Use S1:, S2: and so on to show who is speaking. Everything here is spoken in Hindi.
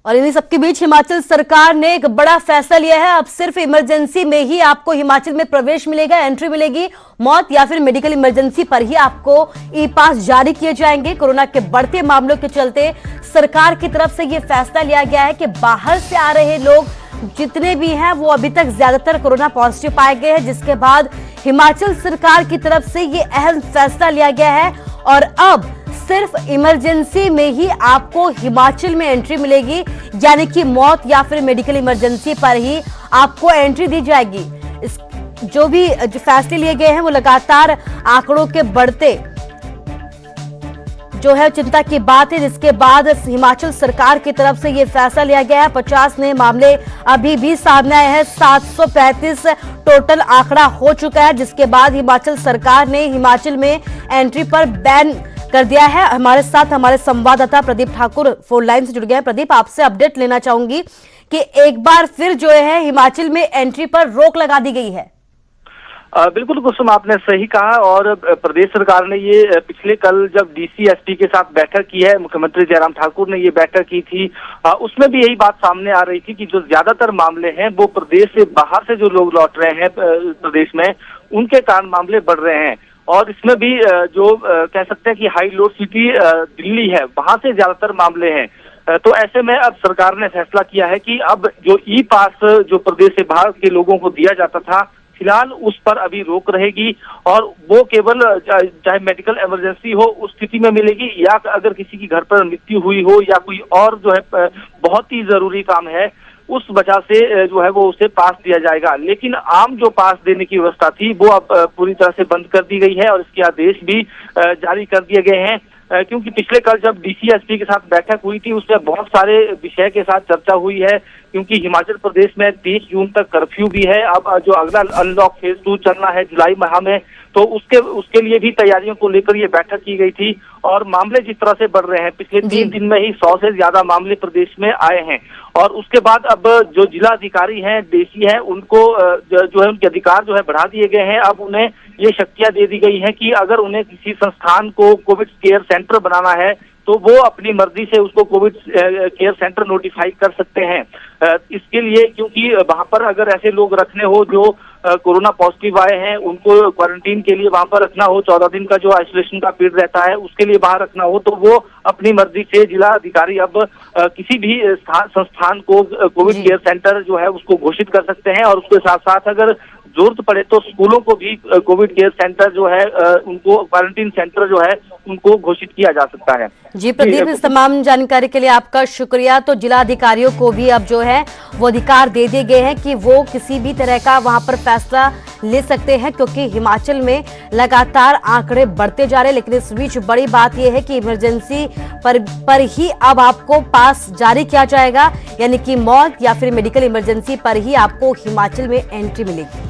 S1: और इन्हीं सबके बीच हिमाचल सरकार ने एक बड़ा फैसला लिया है। अब सिर्फ इमरजेंसी में ही आपको हिमाचल में प्रवेश मिलेगा, एंट्री मिलेगी। मौत या फिर मेडिकल इमरजेंसी पर ही आपको ई पास जारी किए जाएंगे। कोरोना के बढ़ते मामलों के चलते सरकार की तरफ से यह फैसला लिया गया है कि बाहर से आ रहे लोग जितने भी हैं वो अभी तक ज्यादातर कोरोना पॉजिटिव पाए गए हैं, जिसके बाद हिमाचल सरकार की तरफ से ये अहम फैसला लिया गया है और अब सिर्फ इमरजेंसी में ही आपको हिमाचल में एंट्री मिलेगी, यानी कि मौत या फिर मेडिकल इमरजेंसी पर ही आपको एंट्री दी जाएगी। जो फैसले लिए गए हैं वो लगातार आंकड़ों के बढ़ते जो है चिंता की बात है, जिसके बाद हिमाचल सरकार की तरफ से ये फैसला लिया गया है। 50 नए मामले अभी भी सामने आए हैं, 735 टोटल आंकड़ा हो चुका है, जिसके बाद हिमाचल सरकार ने हिमाचल में एंट्री पर बैन कर दिया है। हमारे साथ हमारे संवाददाता प्रदीप ठाकुर फोन लाइन से जुड़ गए हैं। प्रदीप, आपसे अपडेट लेना चाहूंगी कि एक बार फिर जो है हिमाचल में एंट्री पर रोक लगा दी गई है।
S2: बिल्कुल कुसुम, आपने सही कहा। और प्रदेश सरकार ने ये पिछले कल जब डीसी एसपी के साथ बैठक की है, मुख्यमंत्री जयराम ठाकुर ने ये बैठक की थी, उसमें भी यही बात सामने आ रही थी कि जो ज्यादातर मामले हैं वो प्रदेश से बाहर से जो लोग लौट रहे हैं प्रदेश में, उनके कारण मामले बढ़ रहे हैं। और इसमें भी जो कह सकते हैं कि हाई लोड सिटी दिल्ली है, वहां से ज्यादातर मामले हैं। तो ऐसे में अब सरकार ने फैसला किया है कि अब जो ई पास जो प्रदेश से बाहर के लोगों को दिया जाता था, फिलहाल उस पर अभी रोक रहेगी और वो केवल चाहे मेडिकल इमरजेंसी हो उस स्थिति में मिलेगी, या अगर किसी की घर पर मृत्यु हुई हो या कोई और जो है बहुत ही जरूरी काम है, उस वजह से जो है वो उसे पास दिया जाएगा। लेकिन आम जो पास देने की व्यवस्था थी वो अब पूरी तरह से बंद कर दी गई है और इसके आदेश भी जारी कर दिए गए हैं। क्योंकि पिछले कल जब डीसी एसपी के साथ बैठक हुई थी उसमें बहुत सारे विषय के साथ चर्चा हुई है, क्योंकि हिमाचल प्रदेश में 30 जून तक कर्फ्यू भी है। अब जो अगला अनलॉक फेज 2 चलना है जुलाई माह में, तो उसके लिए भी तैयारियों को लेकर ये बैठक की गई थी। और मामले जिस तरह से बढ़ रहे हैं, पिछले 3 दिन में ही 100 से ज्यादा मामले प्रदेश में आए हैं। और उसके बाद अब जो जिला अधिकारी हैं, डीसी हैं, उनको जो है उनके अधिकार जो है बढ़ा दिए गए हैं। अब उन्हें ये शक्तियां दे दी गई हैं कि अगर उन्हें किसी संस्थान को कोविड केयर सेंटर बनाना है तो वो अपनी मर्जी से उसको कोविड केयर सेंटर नोटिफाई कर सकते हैं। इसके लिए क्योंकि वहां पर अगर ऐसे लोग रखने हो जो कोरोना पॉजिटिव आए हैं, उनको क्वारंटीन के लिए वहां पर रखना हो, 14 दिन का जो आइसोलेशन का पीरियड रहता है उसके लिए बाहर रखना हो, तो वो अपनी मर्जी से जिला अधिकारी अब किसी भी संस्थान को कोविड केयर सेंटर जो है उसको घोषित कर सकते हैं। और उसके साथ साथ अगर जरूरत पड़े तो स्कूलों को भी कोविड केयर सेंटर जो है उनको क्वारंटीन सेंटर जो है उनको घोषित किया जा सकता है।
S1: जी प्रदीप, इस तमाम जानकारी के लिए आपका शुक्रिया। तो जिला अधिकारियों को भी अब जो है वो अधिकार दे दिए गए हैं कि वो किसी भी तरह का वहां पर फैसला ले सकते हैं, क्योंकि हिमाचल में लगातार आंकड़े बढ़ते जा रहे हैं। लेकिन इस बीच बड़ी बात यह है कि इमरजेंसी पर ही अब आपको पास जारी किया जाएगा, यानी कि मौत या फिर मेडिकल इमरजेंसी पर ही आपको हिमाचल में एंट्री मिलेगी।